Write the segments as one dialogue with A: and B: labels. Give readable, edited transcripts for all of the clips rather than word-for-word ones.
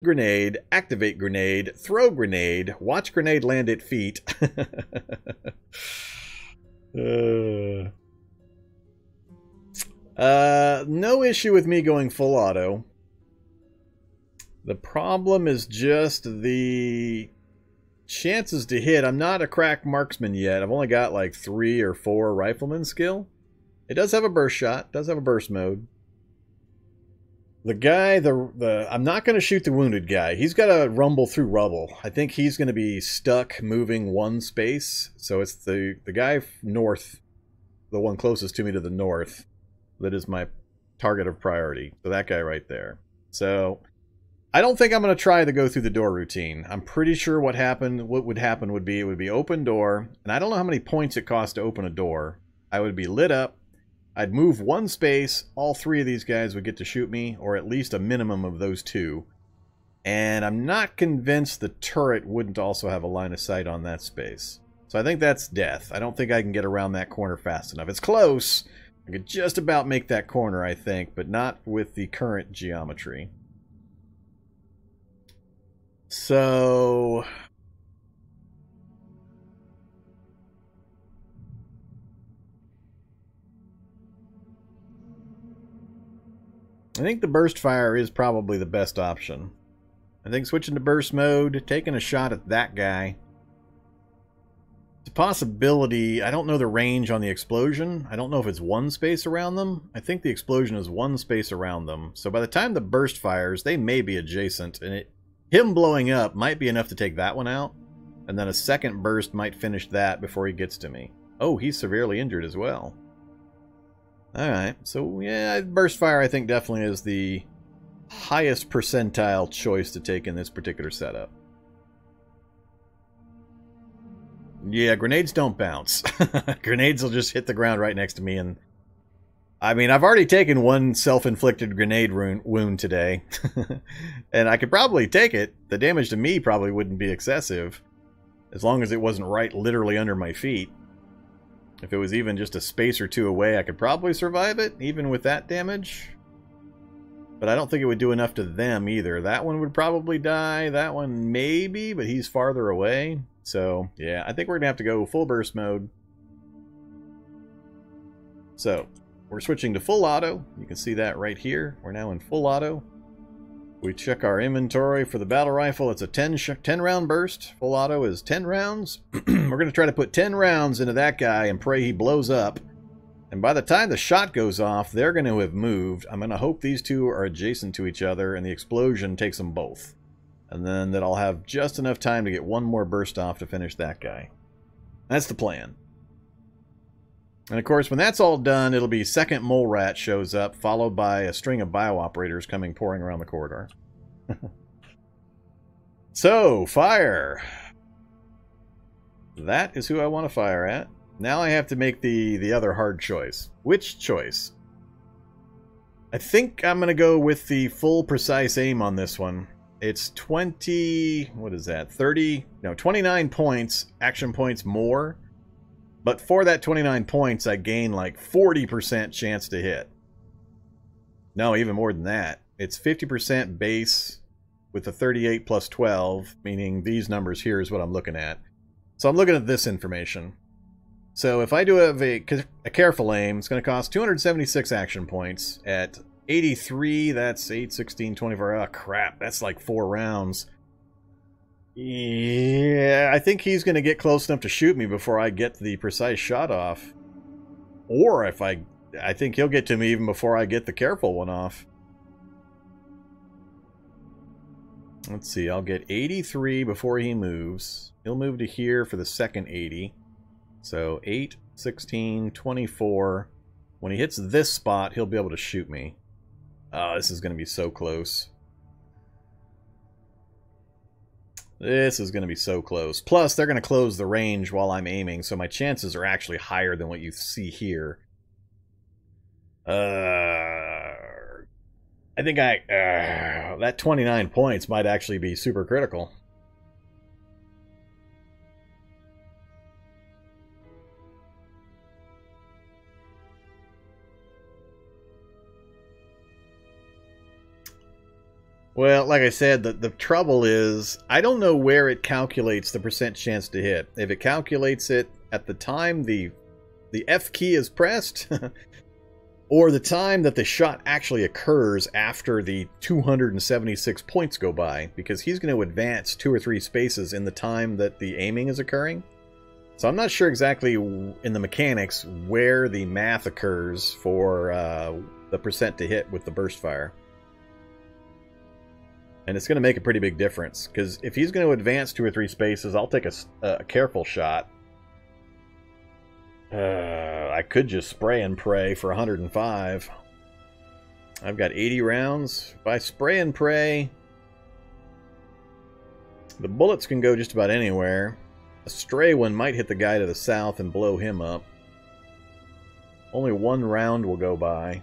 A: grenade, activate grenade, throw grenade, watch grenade land at feet. No issue with me going full auto. The problem is just the chances to hit. I'm not a crack marksman yet. I've only got like 3 or 4 rifleman skill. It does have a burst shot, does have a burst mode. The guy, I'm not going to shoot the wounded guy. He's got to rumble through rubble. I think he's going to be stuck moving one space. So it's the guy north, the one closest to me to the north, that is my target of priority. So that guy right there. So I don't think I'm going to try to go through the door routine. I'm pretty sure what would happen would be, it would be open door. And I don't know how many points it costs to open a door. I would be lit up. I'd move one space, all 3 of these guys would get to shoot me, or at least a minimum of those 2. And I'm not convinced the turret wouldn't also have a line of sight on that space. So I think that's death. I don't think I can get around that corner fast enough. It's close. I could just about make that corner, I think, but not with the current geometry. So I think the burst fire is probably the best option. I think switching to burst mode, taking a shot at that guy. It's a possibility. I don't know the range on the explosion. I don't know if it's one space around them. I think the explosion is one space around them. So by the time the burst fires, they may be adjacent. And him blowing up might be enough to take that one out. And then a second burst might finish that before he gets to me. Oh, he's severely injured as well. Alright, so yeah, burst fire I think definitely is the highest percentile choice to take in this particular setup. Yeah, grenades don't bounce. Grenades will just hit the ground right next to me, and I mean, I've already taken one self-inflicted grenade wound today. And I could probably take it. The damage to me probably wouldn't be excessive, as long as it wasn't right literally under my feet. If it was even just a space or 2 away, I could probably survive it, even with that damage. But I don't think it would do enough to them either. That one would probably die. That one maybe, but he's farther away. So, yeah, I think we're going to have to go full burst mode. So, we're switching to full auto. You can see that right here. We're now in full auto. We check our inventory for the battle rifle. It's a 10 round burst. Full auto is 10 rounds. We're going to try to put 10 rounds into that guy and pray he blows up. And by the time the shot goes off, they're going to have moved. I'm going to hope these 2 are adjacent to each other and the explosion takes them both. And then that I'll have just enough time to get one more burst off to finish that guy. That's the plan. And of course, when that's all done, it'll be second mole rat shows up, followed by a string of bio-operators coming pouring around the corridor. So, fire. That is who I want to fire at. Now I have to make the other hard choice. Which choice? I think I'm going to go with the full precise aim on this one. It's 20... what is that? 30... no, 29 points, action points more. But for that 29 points, I gain like 40% chance to hit. No, even more than that. It's 50% base with the 38 plus 12, meaning these numbers here is what I'm looking at. So I'm looking at this information. So if I do a careful aim, it's going to cost 276 action points. At 83, that's 8, 16, 24. Oh, crap. That's like 4 rounds. Yeah, I think he's going to get close enough to shoot me before I get the precise shot off. Or if I think he'll get to me even before I get the careful one off. Let's see, I'll get 83 before he moves. He'll move to here for the second 80. So 8, 16, 24. When he hits this spot, he'll be able to shoot me. Oh, this is going to be so close. This is going to be so close. Plus, they're going to close the range while I'm aiming, so my chances are actually higher than what you see here. I think that 29 points might actually be super critical. Well, like I said, the trouble is, I don't know where it calculates the percent chance to hit. If it calculates it at the time the F key is pressed, or the time that the shot actually occurs after the 276 points go by, because he's going to advance 2 or 3 spaces in the time that the aiming is occurring. So I'm not sure exactly in the mechanics where the math occurs for the percent to hit with the burst fire. And it's going to make a pretty big difference, because if he's going to advance 2 or 3 spaces, I'll take a careful shot. I could just spray and pray for 105. I've got 80 rounds. If I spray and pray, the bullets can go just about anywhere. A stray one might hit the guy to the south and blow him up. Only 1 round will go by.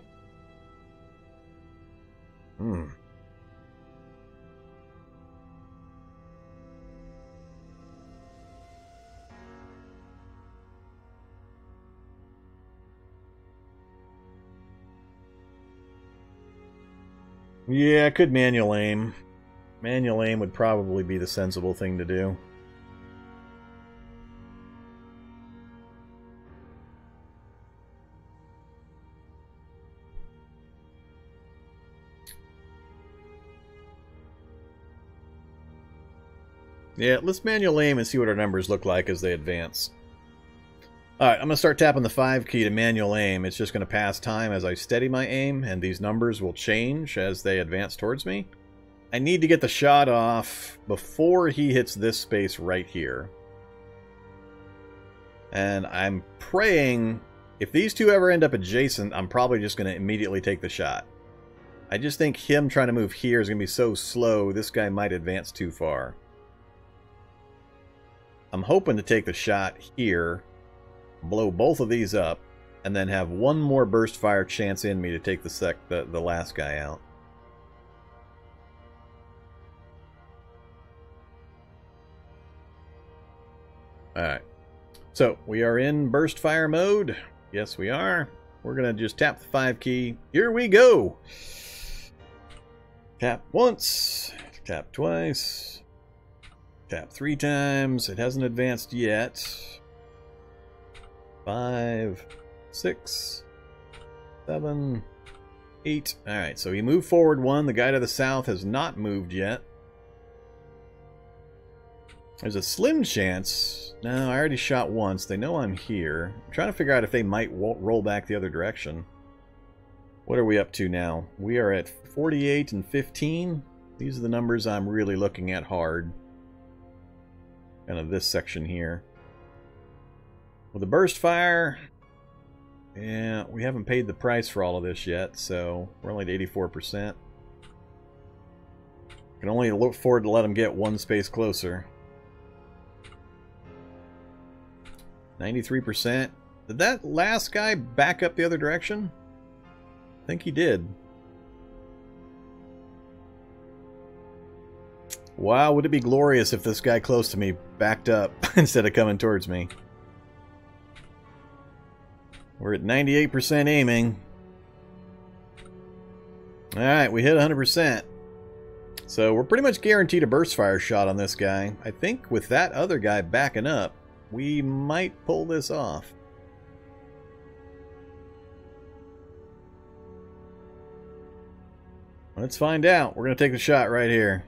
A: Yeah, I could manual aim. Manual aim would probably be the sensible thing to do. Yeah, let's manual aim and see what our numbers look like as they advance. Alright, I'm going to start tapping the 5 key to manual aim. It's just going to pass time as I steady my aim, and these numbers will change as they advance towards me. I need to get the shot off before he hits this space right here. And I'm praying, if these two ever end up adjacent, I'm probably just going to immediately take the shot. I just think him trying to move here is going to be so slow, this guy might advance too far. I'm hoping to take the shot here, blow both of these up, and then have 1 more burst fire chance in me to take the last guy out. Alright. So, we are in burst fire mode. Yes, we are. We're going to just tap the 5 key. Here we go! Tap once. Tap twice. Tap 3 times. It hasn't advanced yet. 5, 6, 7, 8. Alright, so he moved forward 1. The guy to the south has not moved yet. There's a slim chance. No, I already shot once. They know I'm here. I'm trying to figure out if they might roll back the other direction. What are we up to now? We are at 48 and 15. These are the numbers I'm really looking at hard. Kind of this section here. With the burst fire, yeah, we haven't paid the price for all of this yet, so we're only at 84%. Can only look forward to let them get 1 space closer. 93%. Did that last guy back up the other direction? I think he did. Wow, would it be glorious if this guy close to me backed up instead of coming towards me. We're at 98% aiming. Alright, we hit 100%. So we're pretty much guaranteed a burst fire shot on this guy. I think with that other guy backing up, we might pull this off. Let's find out. We're going to take the shot right here.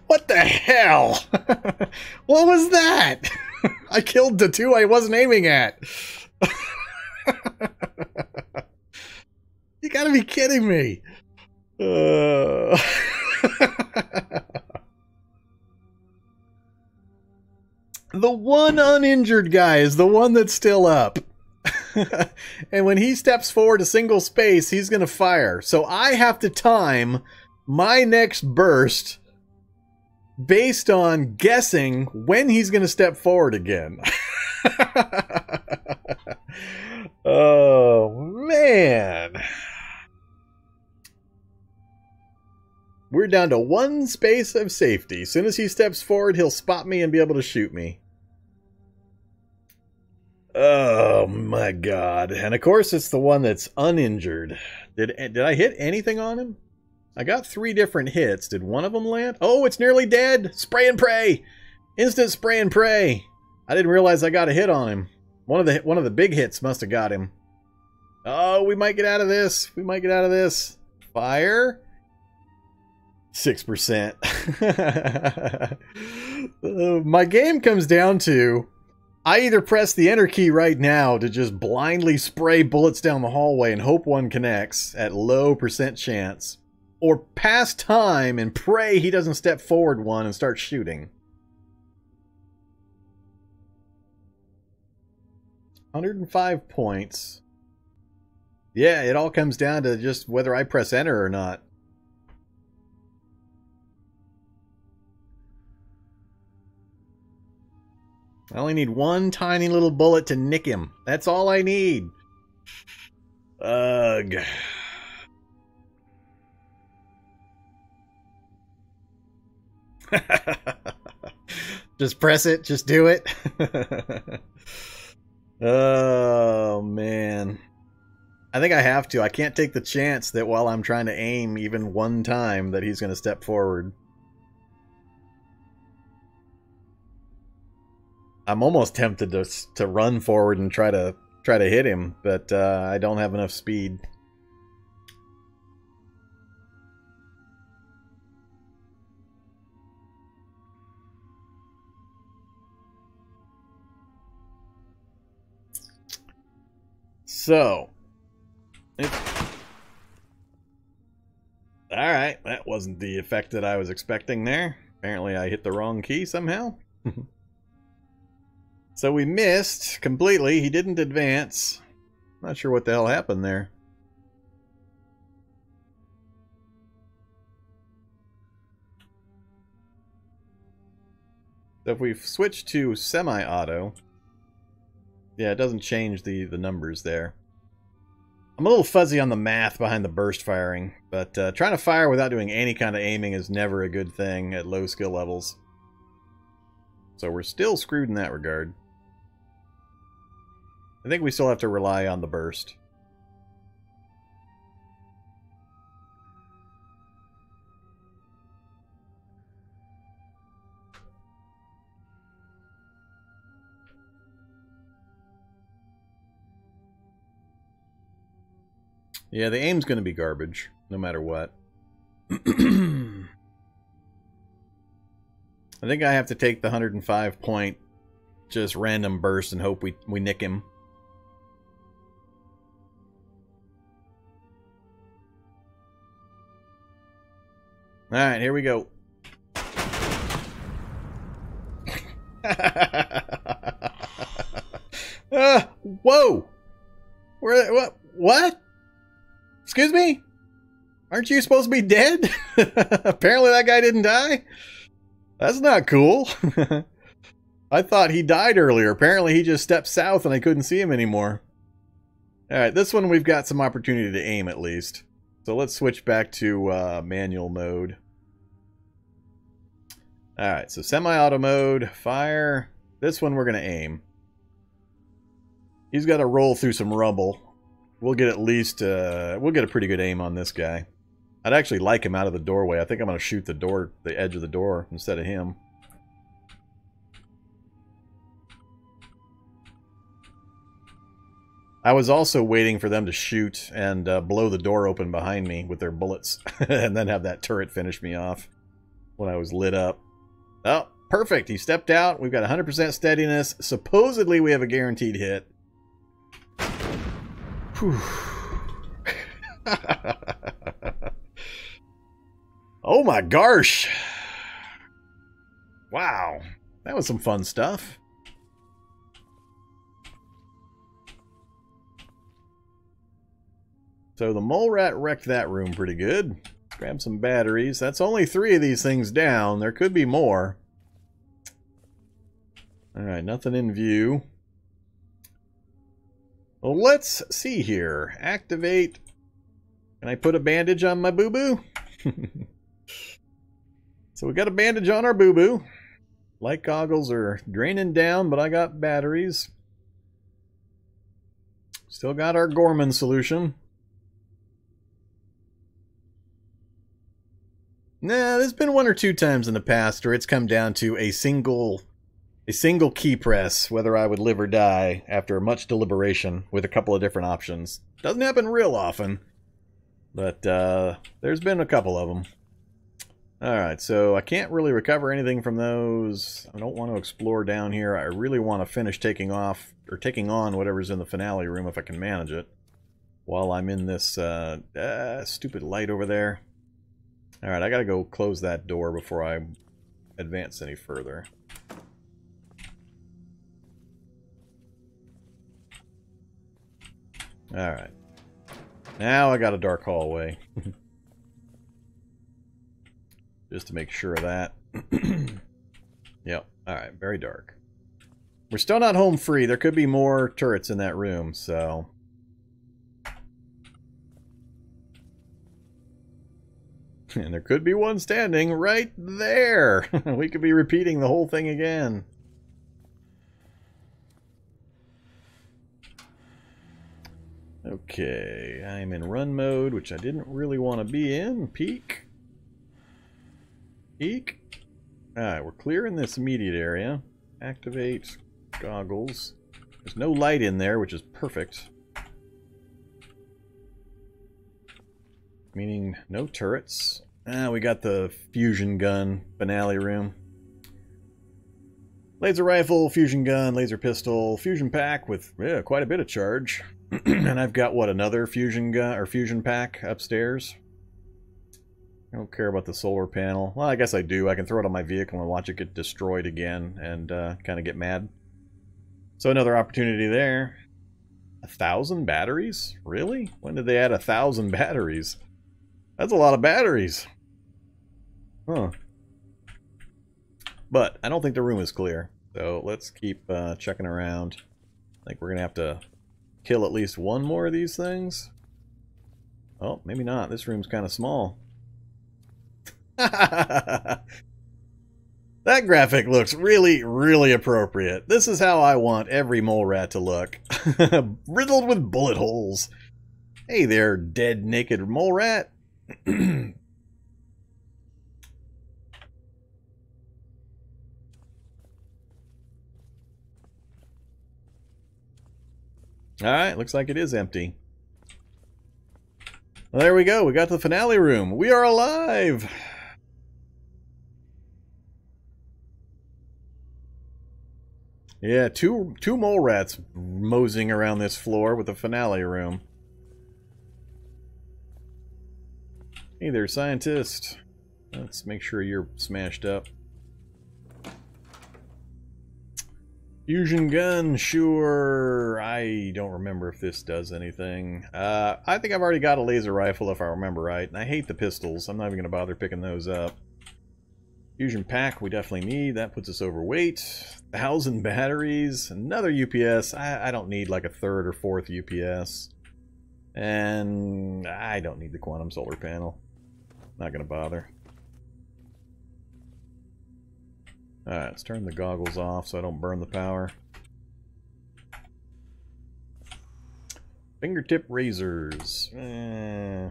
A: What the hell? What was that? I killed the 2 I wasn't aiming at. You gotta be kidding me. The one uninjured guy is the one that's still up. And when he steps forward a single space, he's going to fire. So I have to time my next burst based on guessing when he's going to step forward again. Oh, man. We're down to 1 space of safety. As soon as he steps forward, he'll spot me and be able to shoot me. Oh my god. And of course it's the one that's uninjured. Did I hit anything on him? I got 3 different hits. Did one of them land? Oh, it's nearly dead! Spray and pray! Instant spray and pray! I didn't realize I got a hit on him. One of the big hits must have got him. Oh, we might get out of this. We might get out of this. Fire. 6%. My game comes down to I either press the enter key right now to just blindly spray bullets down the hallway and hope one connects at low % chance, or pass time and pray he doesn't step forward one and start shooting. 105 points. Yeah, it all comes down to just whether I press enter or not. I only need one tiny little bullet to nick him. That's all I need. Ugh. Just press it. Just do it. Oh, man. I think I have to. I can't take the chance that while I'm trying to aim even one time that he's going to step forward. I'm almost tempted to run forward and try to hit him, but I don't have enough speed. So, alright, that wasn't the effect that I was expecting there. Apparently I hit the wrong key somehow. So we missed completely. He didn't advance. Not sure what the hell happened there. So if we switch to semi-auto, yeah, it doesn't change the numbers there. I'm a little fuzzy on the math behind the burst firing, but trying to fire without doing any kind of aiming is never a good thing at low skill levels. So we're still screwed in that regard. I think we still have to rely on the burst. Yeah, the aim's going to be garbage, no matter what. I think I have to take the 105 point just random burst and hope we nick him. Alright, here we go. Whoa! What? Excuse me? Aren't you supposed to be dead? Apparently that guy didn't die? That's not cool. I thought he died earlier. Apparently he just stepped south and I couldn't see him anymore. Alright, this one we've got some opportunity to aim at least. So let's switch back to manual mode. Alright, so semi-auto mode, fire. This one we're going to aim. He's got to roll through some rubble. We'll get at least, we'll get a pretty good aim on this guy. I'd actually like him out of the doorway. I think I'm going to shoot the edge of the door instead of him. I was also waiting for them to shoot and blow the door open behind me with their bullets and then have that turret finish me off when I was lit up. Oh, perfect. He stepped out. We've got 100% steadiness. Supposedly we have a guaranteed hit. Whew. Oh my gosh. Wow. That was some fun stuff. So the mole rat wrecked that room pretty good. Let's grab some batteries. That's only 3 of these things down. There could be more. Alright, nothing in view. Well, let's see here. Activate. Can I put a bandage on my boo-boo? So we got a bandage on our boo-boo. Light goggles are draining down, but I got batteries. Still got our Gorman solution. Nah, there's been one or two times in the past where it's come down to a single key press, whether I would live or die, after much deliberation with a couple of different options. Doesn't happen real often, but there's been a couple of them. Alright, so I can't really recover anything from those. I don't want to explore down here. I really want to finish taking on whatever's in the finale room if I can manage it, while I'm in this stupid light over there. Alright, I gotta go close that door before I advance any further. Alright. Now I got a dark hallway. Just to make sure of that. Yep. Alright, very dark. We're still not home free. There could be more turrets in that room, so... And there could be one standing right there! We could be repeating the whole thing again. Okay, I'm in run mode, which I didn't really want to be in. Peek. Peek. Alright, we're clear in this immediate area. Activate goggles. There's no light in there, which is perfect. Meaning no turrets. We got the fusion gun finale room. Laser rifle, fusion gun, laser pistol, fusion pack with quite a bit of charge. And I've got, what, another fusion gun or fusion pack upstairs. I don't care about the solar panel. Well, I guess I do. I can throw it on my vehicle and watch it get destroyed again and kind of get mad. So another opportunity there. 1,000 batteries? Really? When did they add 1,000 batteries? That's a lot of batteries. Huh. But I don't think the room is clear. So let's keep checking around. I think we're going to have to kill at least one more of these things. Oh, maybe not. This room's kind of small. That graphic looks really, really appropriate. This is how I want every mole rat to look. Riddled with bullet holes. Hey there, dead, naked mole rat. Alright, looks like it is empty. Well, there we go. We got to the finale room. We are alive! Yeah, two mole rats moseying around this floor with the finale room. Hey there, scientist. Let's make sure you're smashed up. Fusion gun, sure. I don't remember if this does anything. I think I've already got a laser rifle if I remember right. And I hate the pistols. I'm not even going to bother picking those up. Fusion pack we definitely need. That puts us overweight. 1,000 batteries. Another UPS. I don't need like a third or fourth UPS. And I don't need the quantum solar panel. Not going to bother. Alright, let's turn the goggles off so I don't burn the power. Fingertip razors. Nah,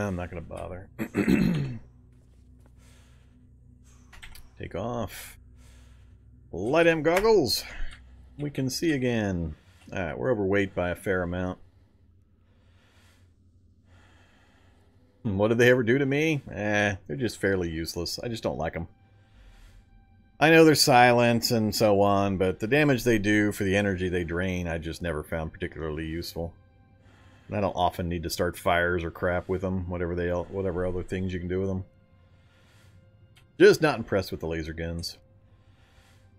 A: I'm not going to bother. Take off. Light amp goggles. We can see again. Alright, we're overweight by a fair amount. What did they ever do to me? They're just fairly useless. I just don't like them. I know they're silent and so on, but the damage they do for the energy they drain, I just never found particularly useful. And I don't often need to start fires or crap with them, whatever other things you can do with them. Just not impressed with the laser guns.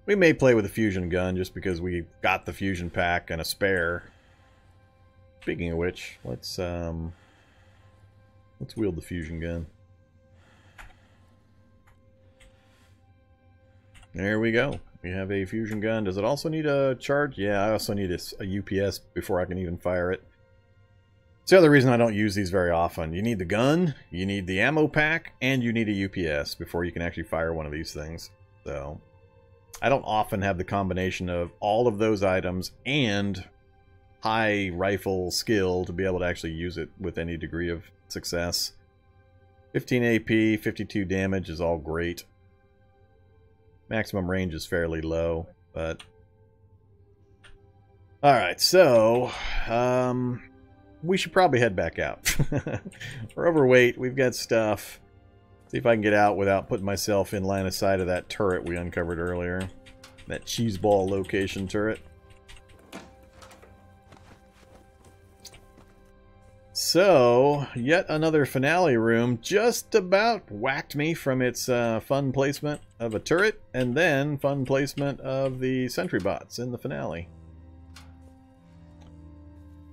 A: We may play with a fusion gun just because we got the fusion pack and a spare. Speaking of which, let's wield the fusion gun. There we go. We have a fusion gun. Does it also need a charge? Yeah, I also need a UPS before I can even fire it. It's the other reason I don't use these very often. You need the gun, you need the ammo pack, and you need a UPS before you can actually fire one of these things. So, I don't often have the combination of all of those items and high rifle skill to be able to actually use it with any degree of success. 15 AP, 52 damage is all great. Maximum range is fairly low, but... Alright, so... we should probably head back out. We're overweight, we've got stuff. See if I can get out without putting myself in line of sight of that turret we uncovered earlier. That cheeseball location turret. So, yet another finale room just about whacked me from its fun placement of a turret, and then fun placement of the sentry bots in the finale.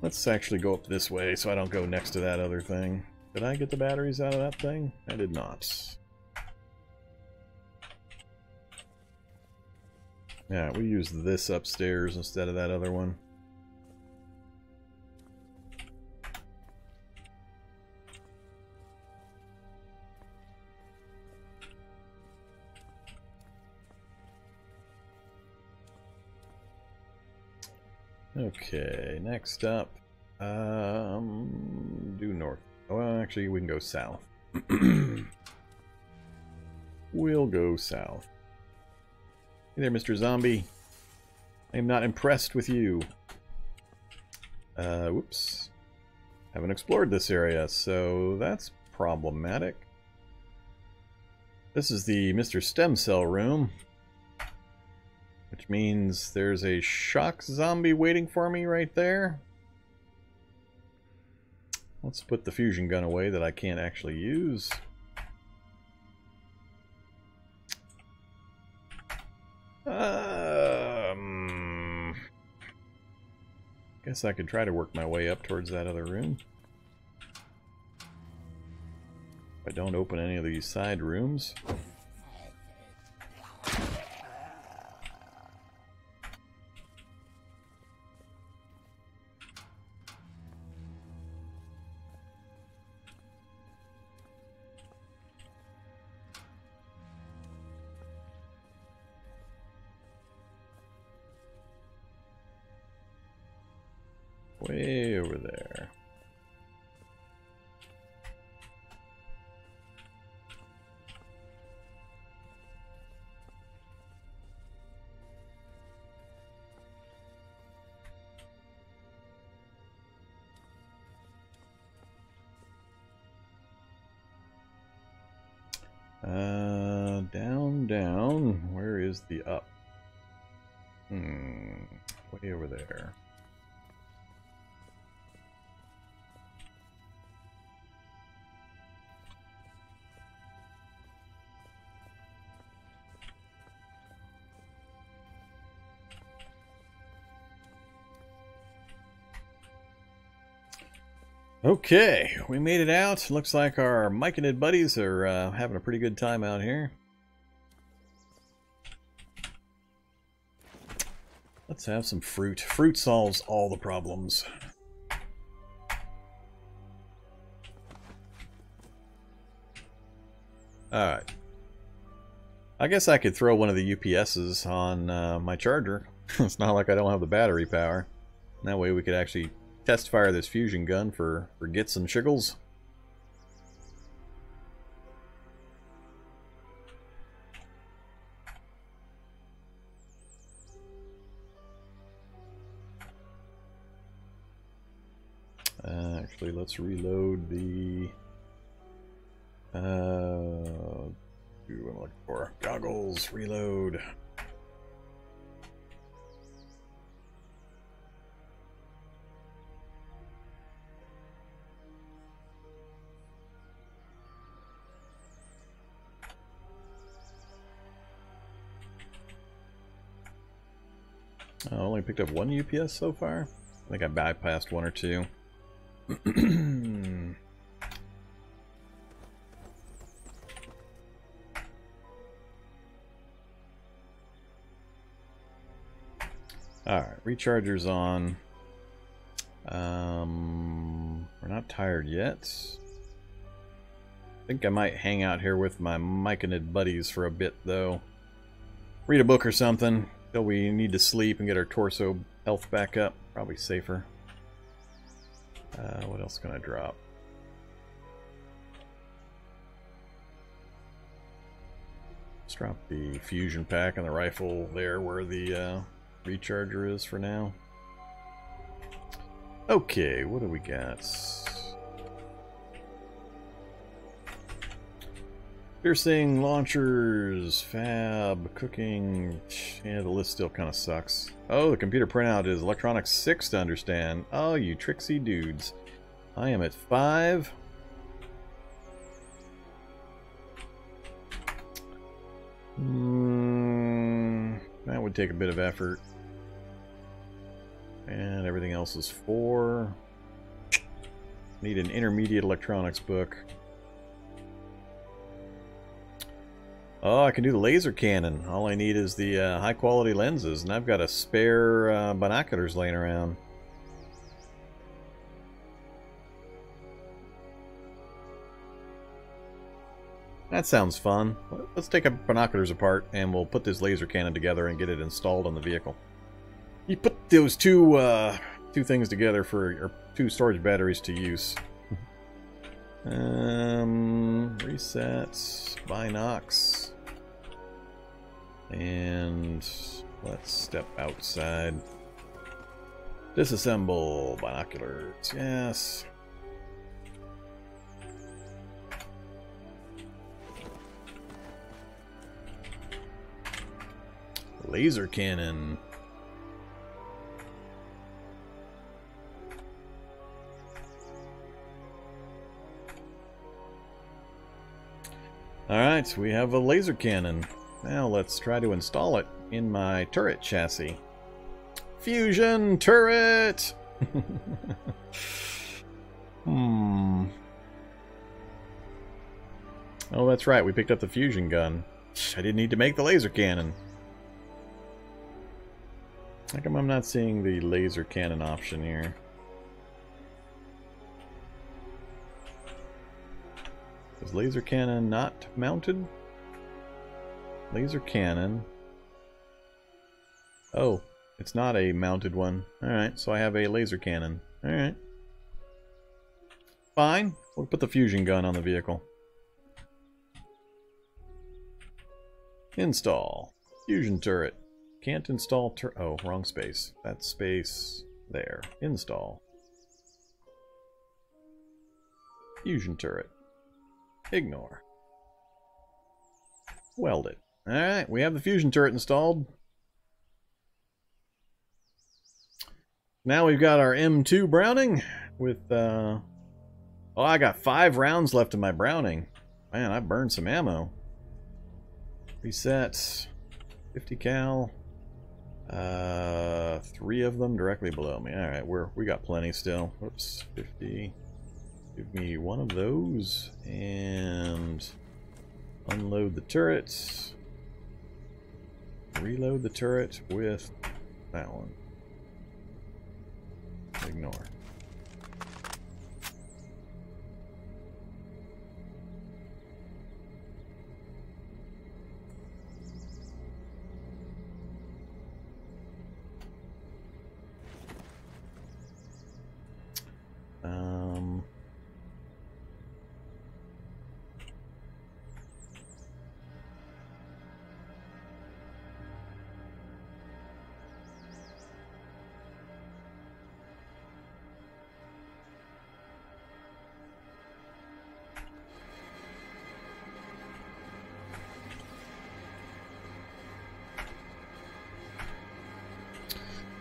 A: Let's actually go up this way so I don't go next to that other thing. Did I get the batteries out of that thing? I did not. Yeah, we use this upstairs instead of that other one. Okay, next up, due north. Oh, well, actually, we can go south. We'll go south. Hey there, Mr. Zombie. I am not impressed with you. Whoops. Haven't explored this area, so that's problematic. This is the Mr. Stem Cell room. Which means there's a shock zombie waiting for me right there. Let's put the fusion gun away that I can't actually use. Guess I could try to work my way up towards that other room. If I don't open any of these side rooms. Way over there. Down. Where is the up? Way over there. Okay, we made it out. Looks like our Myconid buddies are having a pretty good time out here. Let's have some fruit. Fruit solves all the problems. Alright. I guess I could throw one of the UPSs on my charger. It's not like I don't have the battery power. That way we could actually test fire this fusion gun for gits and shiggles. Actually, let's reload the... what am I looking for? Goggles, reload. I only picked up one UPS so far. I think I bypassed one or two. Alright, recharger's on. We're not tired yet. I think I might hang out here with my Myconid buddies for a bit, though. Read a book or something till we need to sleep and get our torso health back up. Probably safer. What else can I drop? Let's drop the fusion pack and the rifle there where the recharger is for now. Okay, what do we got? Piercing, launchers, fab, cooking. Yeah, the list still kind of sucks. Oh, the computer printout is electronics 6 to understand. Oh, you tricksy dudes. I am at 5. That would take a bit of effort. And everything else is 4. Need an intermediate electronics book. Oh, I can do the laser cannon. All I need is the high quality lenses, and I've got a spare binoculars laying around. That sounds fun. Let's take binoculars apart and we'll put this laser cannon together and get it installed on the vehicle. You put those two things together for your 2 storage batteries to use. Resets, Binocs, and let's step outside. Disassemble binoculars, yes. Laser cannon. Alright, we have a laser cannon. Now let's try to install it in my turret chassis. Fusion turret! Oh, that's right, we picked up the fusion gun. I didn't need to make the laser cannon. How come I'm not seeing the laser cannon option here? Is laser cannon not mounted? Laser cannon. Oh, it's not a mounted one. Alright, so I have a laser cannon. Alright. Fine. We'll put the fusion gun on the vehicle. Install. Fusion turret. Can't install oh, wrong space. That's space there. Install. Fusion turret. Ignore. Weld it. Alright, we have the fusion turret installed. Now we've got our M2 Browning with, oh, I got 5 rounds left in my Browning. Man, I burned some ammo. Reset. 50 cal. 3 of them directly below me. Alright, we got plenty still. Whoops, 50. Give me 1 of those and unload the turret. Reload the turret with that one. Ignore.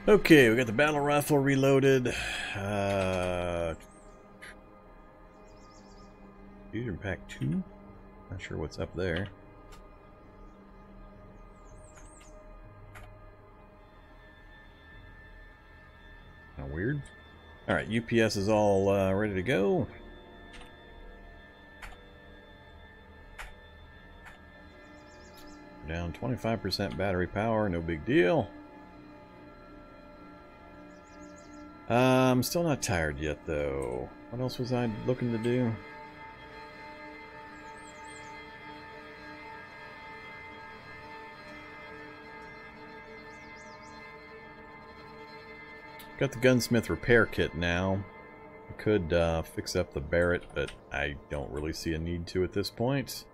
A: Okay, we got the battle rifle reloaded. Fusion pack 2? Not sure what's up there. Kind of weird. Alright, UPS is all ready to go. Down 25% battery power, no big deal. I'm still not tired yet, though. What else was I looking to do? Got the gunsmith repair kit now. I could fix up the Barrett, but I don't really see a need to at this point.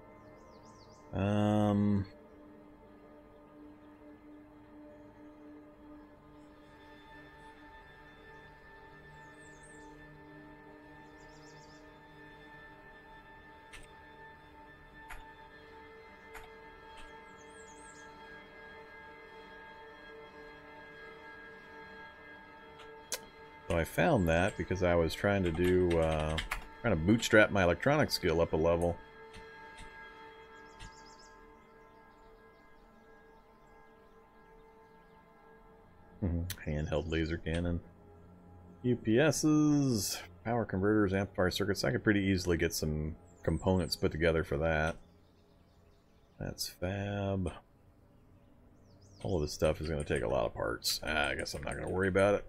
A: So I found that because I was trying to trying to bootstrap my electronic skill up a level. Handheld laser cannon. UPSs, power converters, amplifier circuits. I could pretty easily get some components put together for that. That's fab. All of this stuff is going to take a lot of parts. I guess I'm not going to worry about it.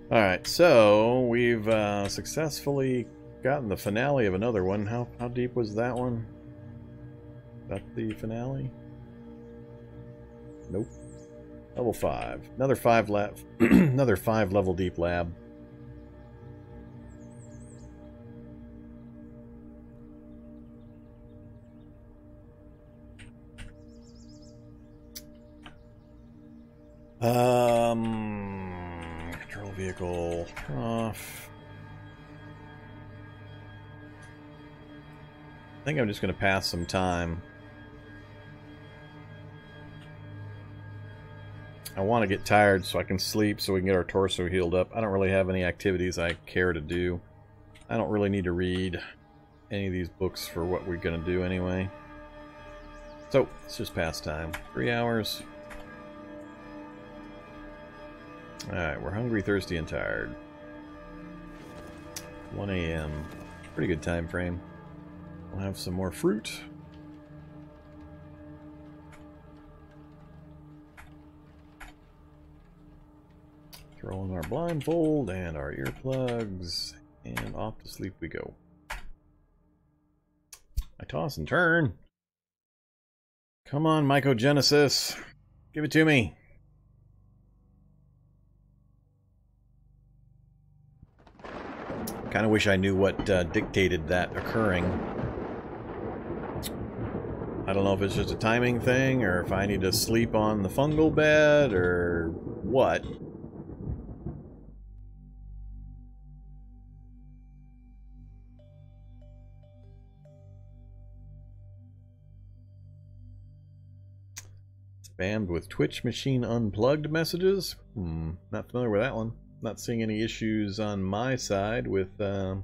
A: Alright, so we've successfully gotten the finale of another one. How deep was that one? Is that the finale? Nope. Level 5. Another 5 level deep lab. Control vehicle off. I think I'm just going to pass some time. I want to get tired so I can sleep so we can get our torso healed up. I don't really have any activities I care to do. I don't really need to read any of these books for what we're going to do anyway. So, let's just pass time. 3 hours. Alright, we're hungry, thirsty, and tired. 1 a.m. Pretty good time frame. We'll have some more fruit. Throw on our blindfold and our earplugs, and off to sleep we go. I toss and turn. Come on, mycogenesis. Give it to me. Kind of wish I knew what dictated that occurring. I don't know if it's just a timing thing, or if I need to sleep on the fungal bed, or what. Spammed with Twitch machine unplugged messages? Not familiar with that one. Not seeing any issues on my side with the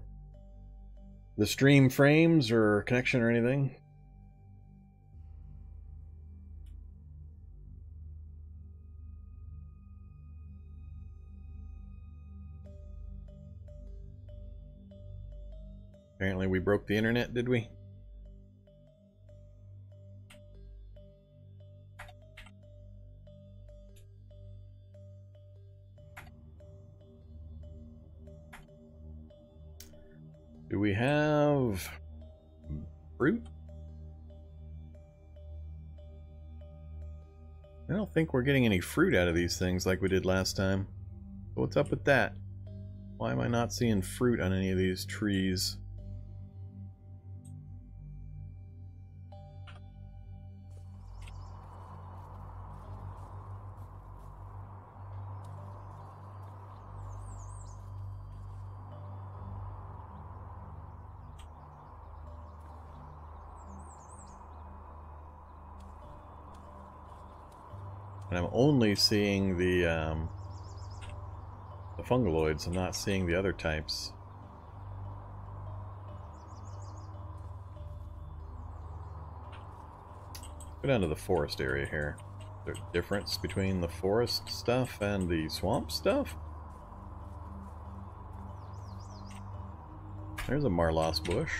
A: stream frames or connection or anything. Apparently we broke the internet, did we? Do we have fruit? I don't think we're getting any fruit out of these things like we did last time. What's up with that? Why am I not seeing fruit on any of these trees? And I'm only seeing the fungaloids. I'm not seeing the other types. Go down to the forest area here. Is there a difference between the forest stuff and the swamp stuff? There's a Marloss bush.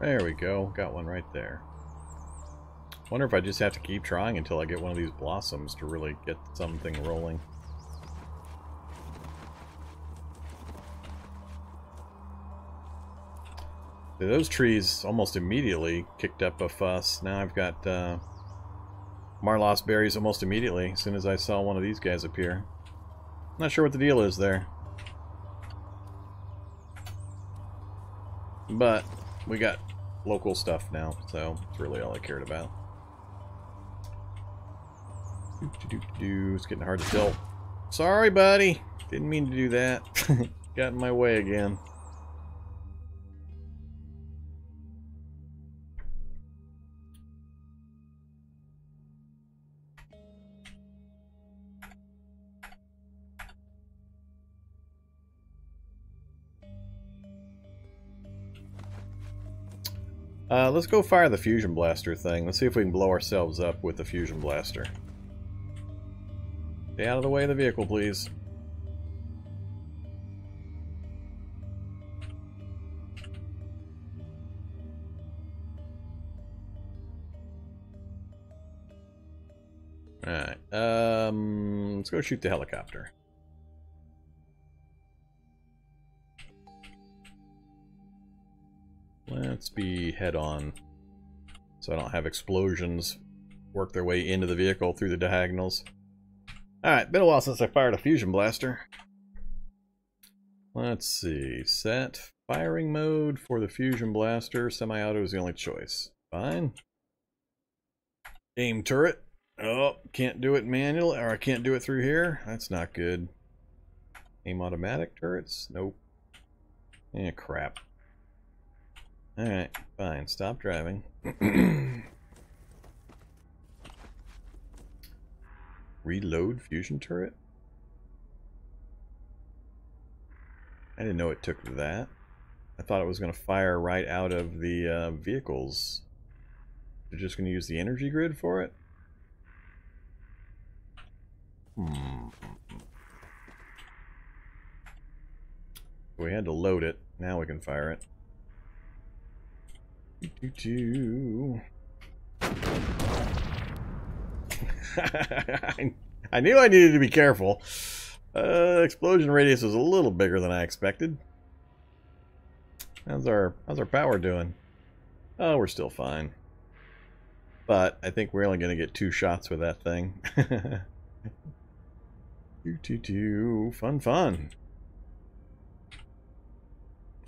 A: There we go. Got one right there. Wonder if I just have to keep trying until I get one of these blossoms to really get something rolling. Those trees almost immediately kicked up a fuss. Now I've got Marlost berries almost immediately as soon as I saw one of these guys appear. Not sure what the deal is there. But we got local stuff now, so that's really all I cared about. It's getting hard to tilt. Sorry, buddy. Didn't mean to do that. Got in my way again. Let's go fire the fusion blaster thing. Let's see if we can blow ourselves up with the fusion blaster. Stay out of the way of the vehicle, please. Alright, let's go shoot the helicopter. Let's be head-on, so I don't have explosions work their way into the vehicle through the diagonals. Alright, been a while since I fired a fusion blaster. Let's see, set firing mode for the fusion blaster. Semi-auto is the only choice. Fine. Aim turret. Oh, can't do it manually, or I can't do it through here. That's not good. Aim automatic turrets? Nope. Eh, crap. Alright, fine. Stop driving. Reload fusion turret? I didn't know it took that. I thought it was going to fire right out of the vehicles. They're just going to use the energy grid for it? We had to load it. Now we can fire it. I knew I needed to be careful. Explosion radius was a little bigger than I expected. How's our power doing? Oh, we're still fine. But I think we're only going to get 2 shots with that thing. Fun.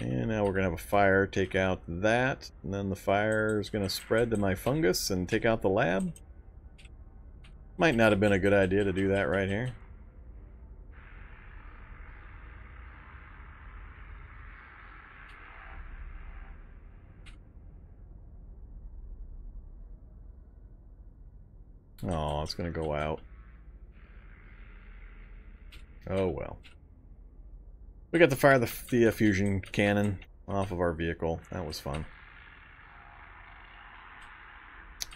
A: And now we're going to have a fire take out that, and then the fire is going to spread to my fungus and take out the lab. Might not have been a good idea to do that right here. Oh, it's going to go out. Oh well. We got to fire the fusion cannon off of our vehicle. That was fun.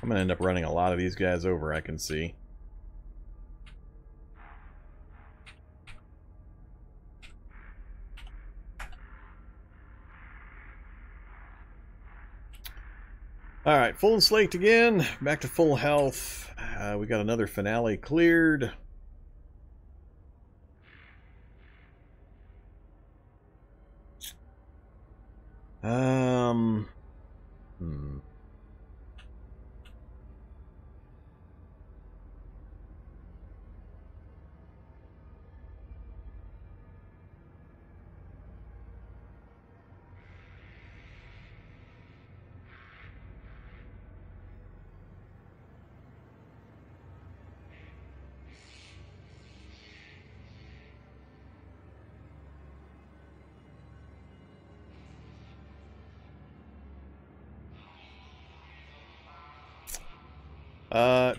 A: I'm going to end up running a lot of these guys over, I can see. Alright, full and slaked again. Back to full health. We got another finale cleared.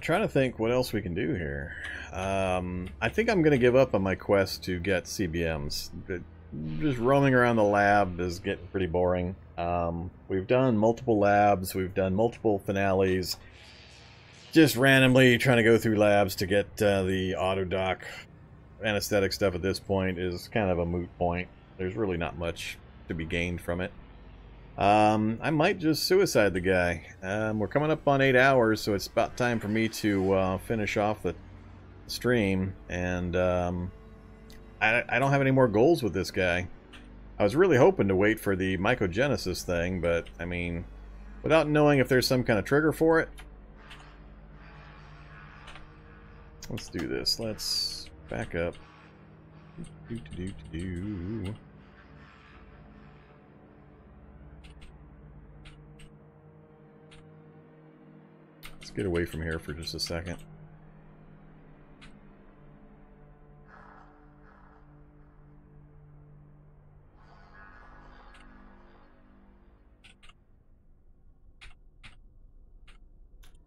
A: Trying to think what else we can do here. I think I'm going to give up on my quest to get CBMs. Just roaming around the lab is getting pretty boring. We've done multiple labs, we've done multiple finales. Just randomly trying to go through labs to get the auto-dock anesthetic stuff at this point is kind of a moot point. There's really not much to be gained from it. I might just suicide the guy. We're coming up on 8 hours, so it's about time for me to finish off the stream. And I don't have any more goals with this guy. I was really hoping to wait for the mycogenesis thing, but I mean, without knowing if there's some kind of trigger for it. Let's do this. Let's back up. Let's get away from here for just a second.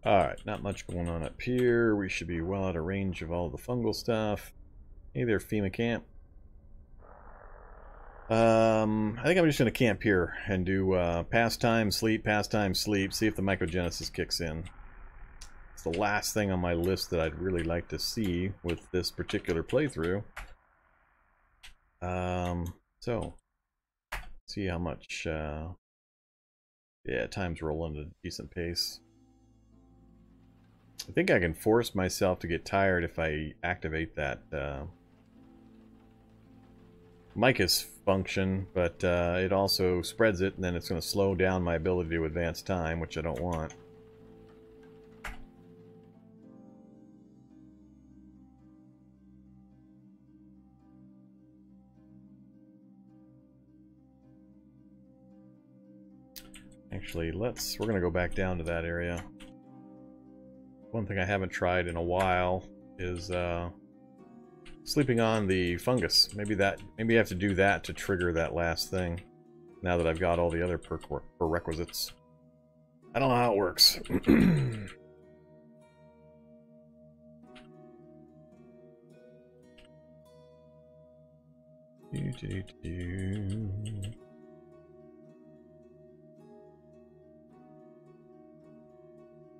A: Alright, not much going on up here. We should be well out of range of all the fungal stuff. Hey there, FEMA camp. I think I'm just going to camp here and do pastime, sleep, see if the mycogenesis kicks in. It's the last thing on my list that I'd really like to see with this particular playthrough. So, see how much, yeah, time's rolling at a decent pace. I think I can force myself to get tired if I activate that Mycus function, but it also spreads it, and then it's going to slow down my ability to advance time, which I don't want. Actually, we're going to go back down to that area. One thing I haven't tried in a while is sleeping on the fungus. Maybe I have to do that to trigger that last thing. Now that I've got all the other prerequisites. I don't know how it works.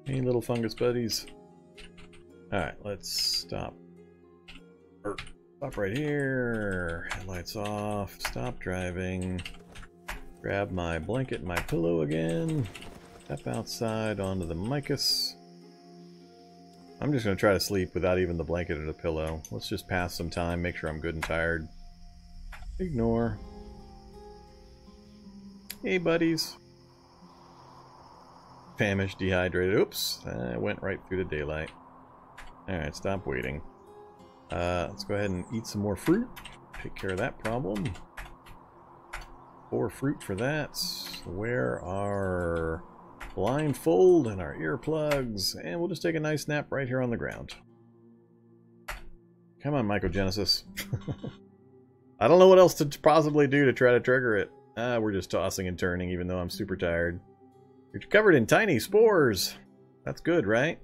A: Hey, little fungus buddies. Alright, let's stop. Stop right here. Headlights off. Stop driving. Grab my blanket and my pillow again. Step outside onto the Mycus. I'm just going to try to sleep without even the blanket or the pillow. Let's just pass some time, make sure I'm good and tired. Ignore. Hey, buddies. Famished, dehydrated. Oops, I went right through the daylight. Alright, stop waiting. Let's go ahead and eat some more fruit. Take care of that problem. 4 fruit for that. Wear our blindfold and our earplugs, and we'll just take a nice nap right here on the ground. Come on, mycogenesis. I don't know what else to possibly do to try to trigger it. We're just tossing and turning, even though I'm super tired. You're covered in tiny spores. That's good, right?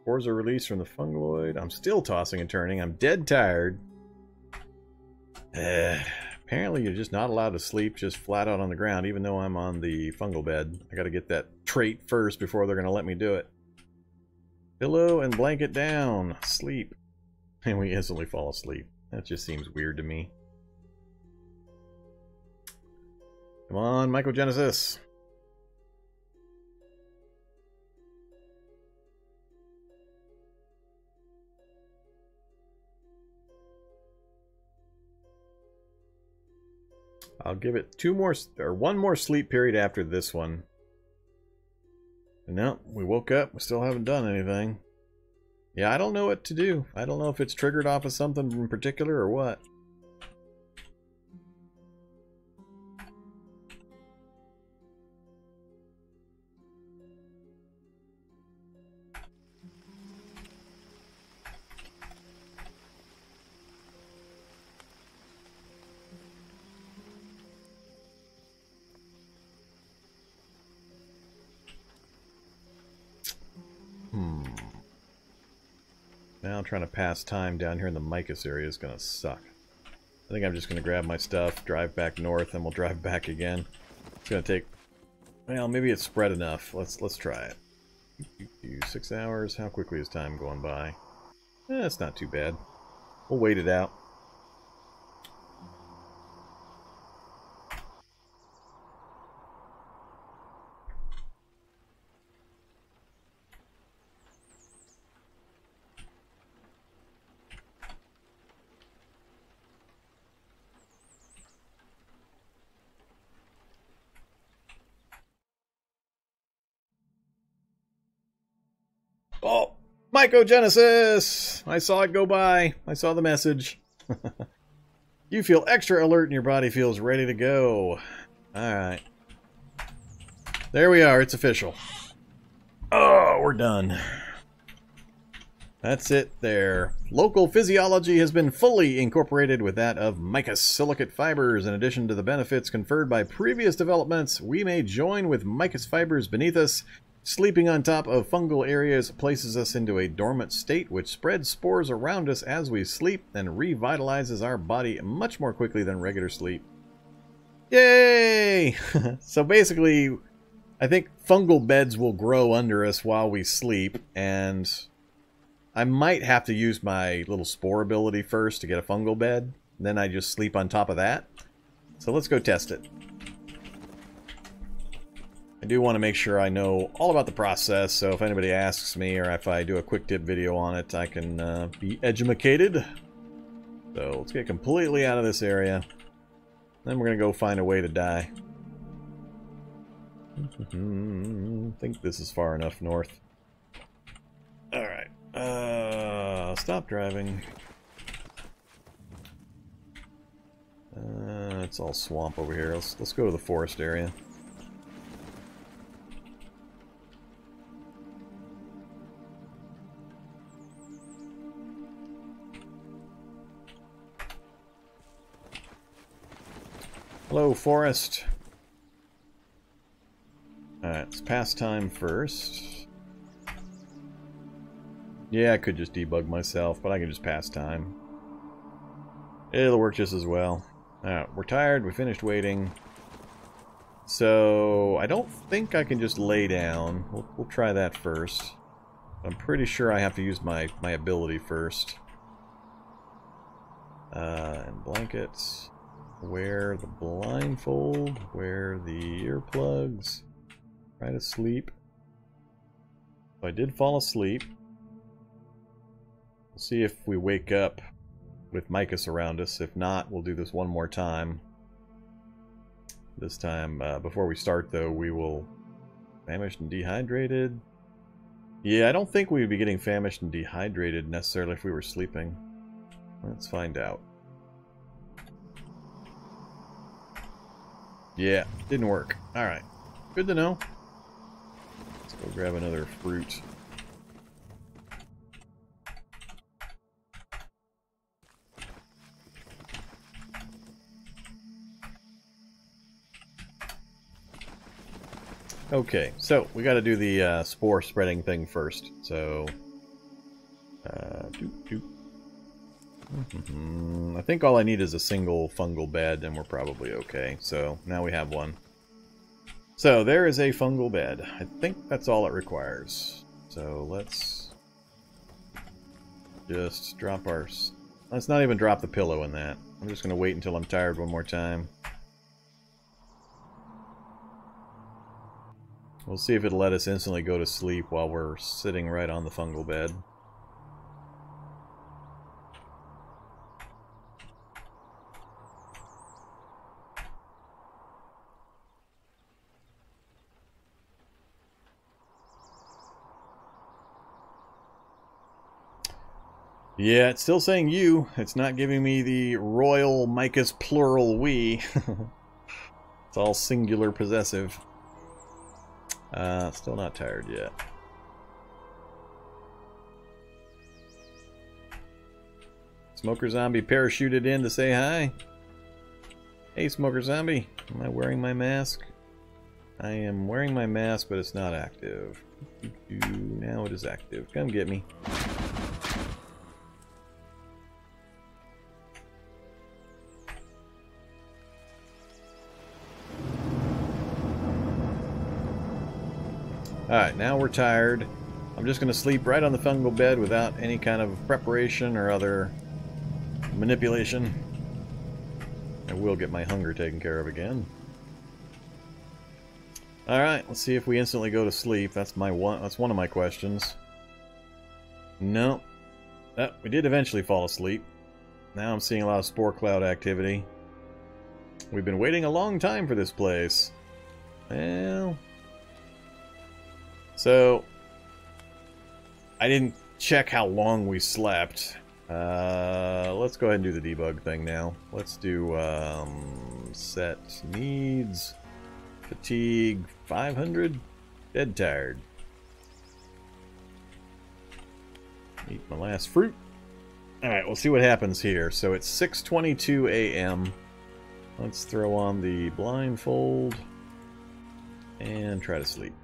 A: Spores are released from the fungoid. I'm still tossing and turning. I'm dead tired. Apparently you're just not allowed to sleep just flat out on the ground, even though I'm on the fungal bed. I gotta get that trait first before they're gonna let me do it. Pillow and blanket down. Sleep. And we instantly fall asleep. That just seems weird to me. Come on, mycogenesis. I'll give it one more sleep period after this one. And no, we woke up. We still haven't done anything. Yeah, I don't know what to do. I don't know if it's triggered off of something in particular or what. Now trying to pass time down here in the Mycus area is going to suck. I think I'm just going to grab my stuff, drive back north, and we'll drive back again. It's going to take, well, maybe it's spread enough. Let's try it. 6 hours. How quickly is time going by? It's not too bad. We'll wait it out. Oh, mycogenesis! I saw it go by. I saw the message. You feel extra alert and your body feels ready to go. Alright. There we are. It's official. Oh, we're done. That's it there. Local physiology has been fully incorporated with that of Mycus silicate fibers. In addition to the benefits conferred by previous developments, we may join with Mycus fibers beneath us. Sleeping on top of fungal areas places us into a dormant state, which spreads spores around us as we sleep and revitalizes our body much more quickly than regular sleep. Yay! So basically, I think fungal beds will grow under us while we sleep, and I might have to use my little spore ability first to get a fungal bed. Then I just sleep on top of that. So let's go test it. I do want to make sure I know all about the process, so if anybody asks me or if I do a quick tip video on it, I can be edumacated. So let's get completely out of this area. Then we're going to go find a way to die. I think this is far enough north. Alright. Stop driving. It's all swamp over here. Let's go to the forest area. Hello, forest. Alright, let's pass time first. Yeah, I could just debug myself, but I can just pass time. It'll work just as well. Alright, we're tired, we finished waiting. So, I don't think I can just lay down. We'll try that first. I'm pretty sure I have to use my ability first. And blankets. Wear the blindfold. Wear the earplugs. Try to sleep. So I did fall asleep. We'll see if we wake up with Mycus around us. If not, we'll do this one more time. This time, before we start though, we will... Famished and dehydrated. Yeah, I don't think we would be getting famished and dehydrated necessarily if we were sleeping. Let's find out. Yeah, didn't work. Alright. Good to know. Let's go grab another fruit. Okay, so we got to do the spore spreading thing first. So, I think all I need is a single fungal bed, and we're probably okay. So now we have one. So there is a fungal bed. I think that's all it requires. So let's just drop our... Let's not even drop the pillow in that. I'm just going to wait until I'm tired one more time. We'll see if it'll let us instantly go to sleep while we're sitting right on the fungal bed. Yeah, it's still saying you. It's not giving me the royal Mycus plural we. It's all singular possessive. Still not tired yet. Smoker Zombie parachuted in to say hi. Hey, Smoker Zombie. Am I wearing my mask? I am wearing my mask, but it's not active. Now it is active. Come get me. Alright, now we're tired. I'm just going to sleep right on the fungal bed without any kind of preparation or other manipulation. I will get my hunger taken care of again. Alright, let's see if we instantly go to sleep. That's one of my questions. No. We did eventually fall asleep. Now I'm seeing a lot of spore cloud activity. We've been waiting a long time for this place. Well... So, I didn't check how long we slept. Let's go ahead and do the debug thing now. Let's do set needs, fatigue 500, dead tired. Eat my last fruit. Alright, we'll see what happens here. So it's 6:22 a.m. Let's throw on the blindfold and try to sleep.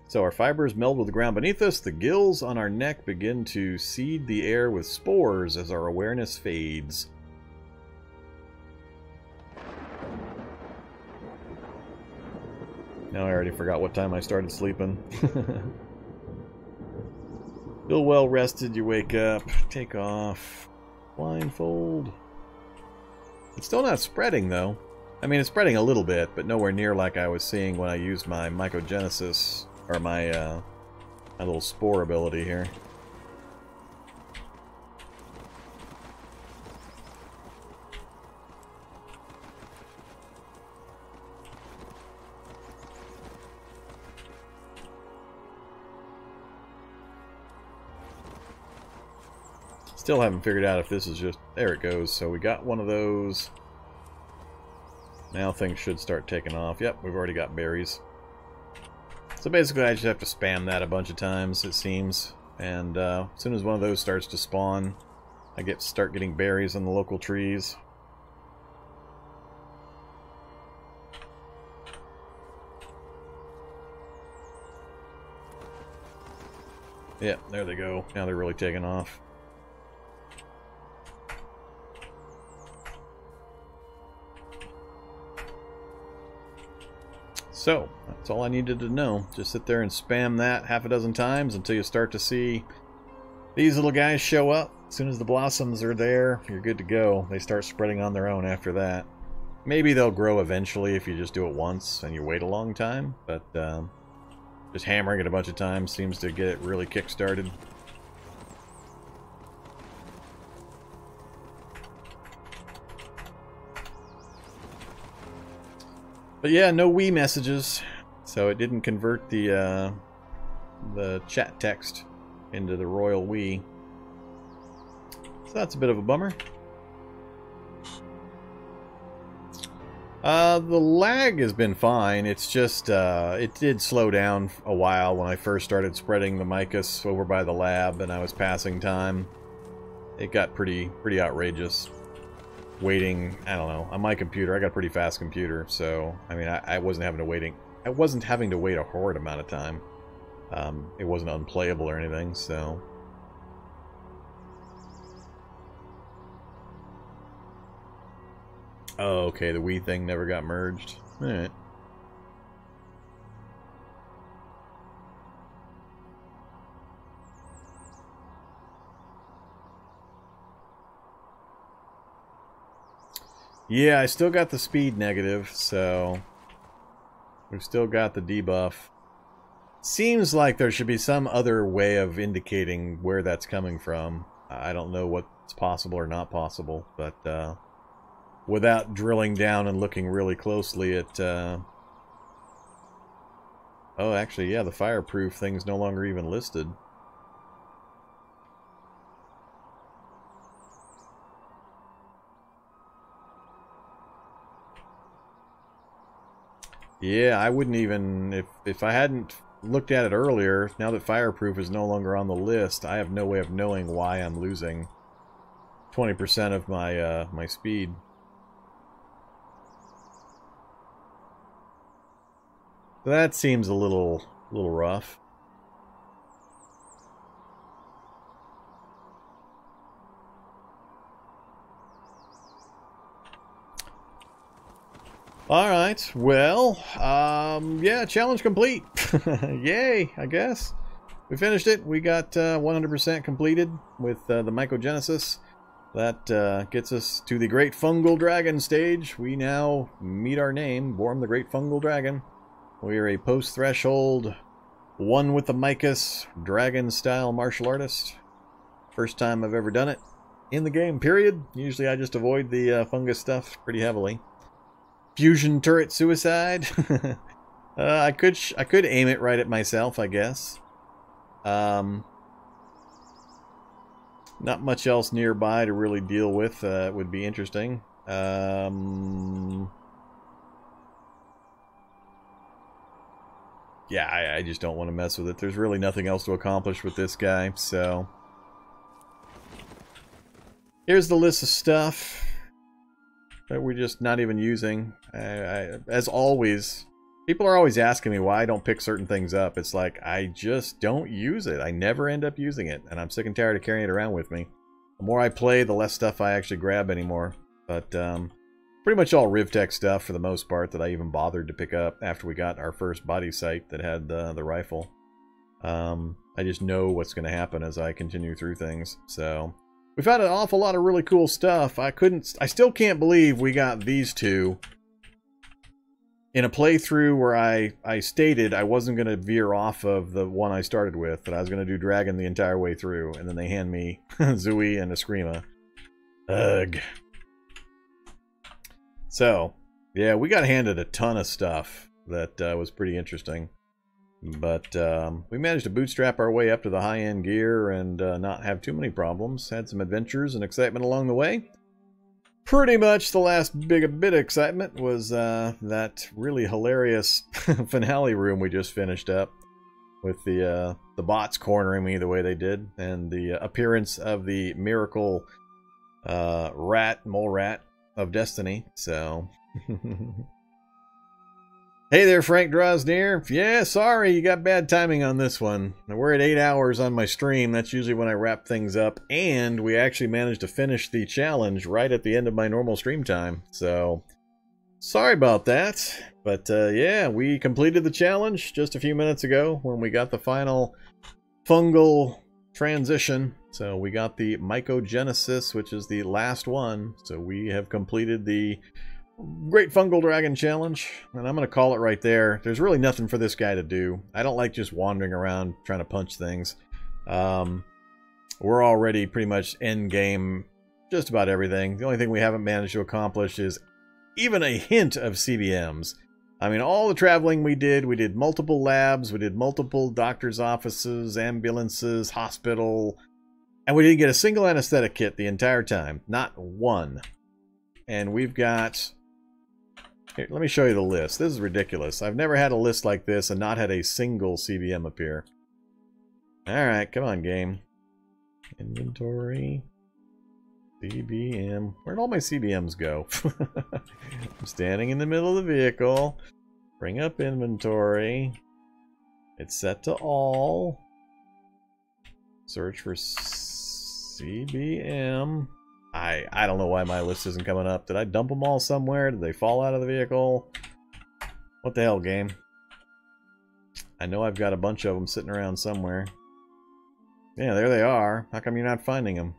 A: So our fibers meld with the ground beneath us. The gills on our neck begin to seed the air with spores as our awareness fades. Now I already forgot what time I started sleeping. Feel well rested, you wake up, take off, blindfold. It's still not spreading though. I mean, it's spreading a little bit, but nowhere near like I was seeing when I used my mycogenesis, or my little spore ability here. Still haven't figured out if this is just... There it goes. So we got one of those. Now things should start taking off. Yep, we've already got berries. So basically I just have to spam that a bunch of times, it seems. And as soon as one of those starts to spawn, I start getting berries on the local trees. Yep, there they go. Now they're really taking off. So, that's all I needed to know. Just sit there and spam that half a dozen times until you start to see these little guys show up. As soon as the blossoms are there, you're good to go. They start spreading on their own after that. Maybe they'll grow eventually if you just do it once and you wait a long time, but just hammering it a bunch of times seems to get it really kick-started. But yeah, no Wii messages, so it didn't convert the chat text into the royal Wii. So that's a bit of a bummer. The lag has been fine. It's just it did slow down a while when I first started spreading the Mycus over by the lab, and I was passing time. It got pretty outrageous. Waiting, I don't know, on my computer, I got a pretty fast computer, so I mean, I wasn't having to wait a horrid amount of time. It wasn't unplayable or anything, so. Oh, okay, the Wii thing never got merged. Alright. Yeah, I still got the speed negative, so we've still got the debuff. Seems like there should be some other way of indicating where that's coming from. I don't know what's possible or not possible, but without drilling down and looking really closely at... Oh, actually, yeah, the fireproof thing's no longer even listed. Yeah, I wouldn't even, if I hadn't looked at it earlier, now that fireproof is no longer on the list, I have no way of knowing why I'm losing 20% of my my speed. That seems a little rough. Alright, well, yeah, challenge complete. Yay, I guess. We finished it. We got 100% completed with the Mycogenesis. That gets us to the Great Fungal Dragon stage. We now meet our name, Vorm the Great Fungal Dragon. We are a post-threshold, one with the Mycus, dragon-style martial artist. First time I've ever done it in the game, period. Usually I just avoid the fungus stuff pretty heavily. Fusion turret suicide. I could aim it right at myself, I guess. Not much else nearby to really deal with. Would be interesting. Yeah, I just don't want to mess with it. There's really nothing else to accomplish with this guy, so... Here's the list of stuff that we're just not even using. As always, people are always asking me why I don't pick certain things up. It's like, I just don't use it. I never end up using it, and I'm sick and tired of carrying it around with me. The more I play, the less stuff I actually grab anymore. But, pretty much all RivTech stuff for the most part that I even bothered to pick up after we got our first body sight that had the rifle. I just know what's going to happen as I continue through things, so... We've had an awful lot of really cool stuff. I still can't believe we got these two in a playthrough where I stated I wasn't going to veer off of the one I started with, that I was going to do Dragon the entire way through, and then they hand me Zooey and Eskrima. Ugh. So, yeah, we got handed a ton of stuff that was pretty interesting. But we managed to bootstrap our way up to the high-end gear and not have too many problems. Had some adventures and excitement along the way. Pretty much the last bit of excitement was that really hilarious finale room we just finished up. With the bots cornering me the way they did. And the appearance of the miracle mole rat of destiny. So... Hey there, Frank Drosnier. Yeah, sorry, you got bad timing on this one. We're at 8 hours on my stream. That's usually when I wrap things up. And we actually managed to finish the challenge right at the end of my normal stream time. So, sorry about that. But, yeah, we completed the challenge just a few minutes ago when we got the final fungal transition. So, we got the Mycogenesis, which is the last one. So, we have completed the Great Fungal Dragon challenge, and I'm going to call it right there. There's really nothing for this guy to do. I don't like just wandering around trying to punch things. We're already pretty much end game just about everything. The only thing we haven't managed to accomplish is even a hint of CBMs. I mean, all the traveling we did multiple labs, we did multiple doctor's offices, ambulances, hospital, and we didn't get a single anesthetic kit the entire time. Not one. And we've got... Here, let me show you the list. This is ridiculous. I've never had a list like this and not had a single CBM appear. Alright, come on, game. Inventory. CBM. Where'd all my CBMs go? I'm standing in the middle of the vehicle. Bring up inventory. It's set to all. Search for CBM. I don't know why my list isn't coming up. Did I dump them all somewhere? Did they fall out of the vehicle? What the hell, game? I know I've got a bunch of them sitting around somewhere. Yeah, there they are. How come you're not finding them?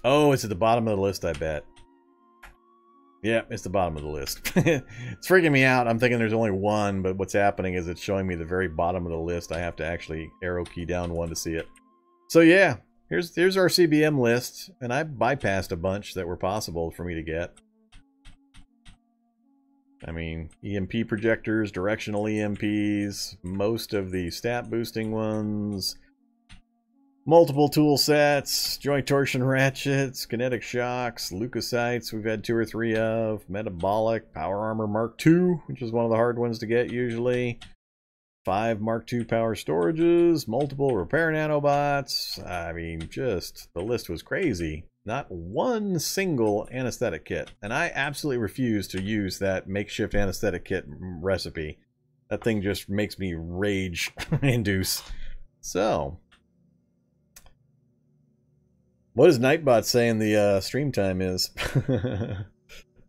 A: Oh, it's at the bottom of the list, I bet. Yeah, it's the bottom of the list. It's freaking me out. I'm thinking there's only one, but what's happening is it's showing me the very bottom of the list. I have to actually arrow key down one to see it. So yeah, here's our CBM list, and I bypassed a bunch that were possible for me to get. I mean, EMP projectors, directional EMPs, most of the stat boosting ones, multiple tool sets, joint torsion ratchets, kinetic shocks, leukocytes we've had 2 or 3 of, metabolic, power armor Mark II, which is one of the hard ones to get usually, 5 Mark II power storages, multiple repair nanobots. I mean, just, the list was crazy. Not one single anesthetic kit. And I absolutely refuse to use that makeshift anesthetic kit recipe. That thing just makes me rage induce. So, what is Nightbot saying the stream time is?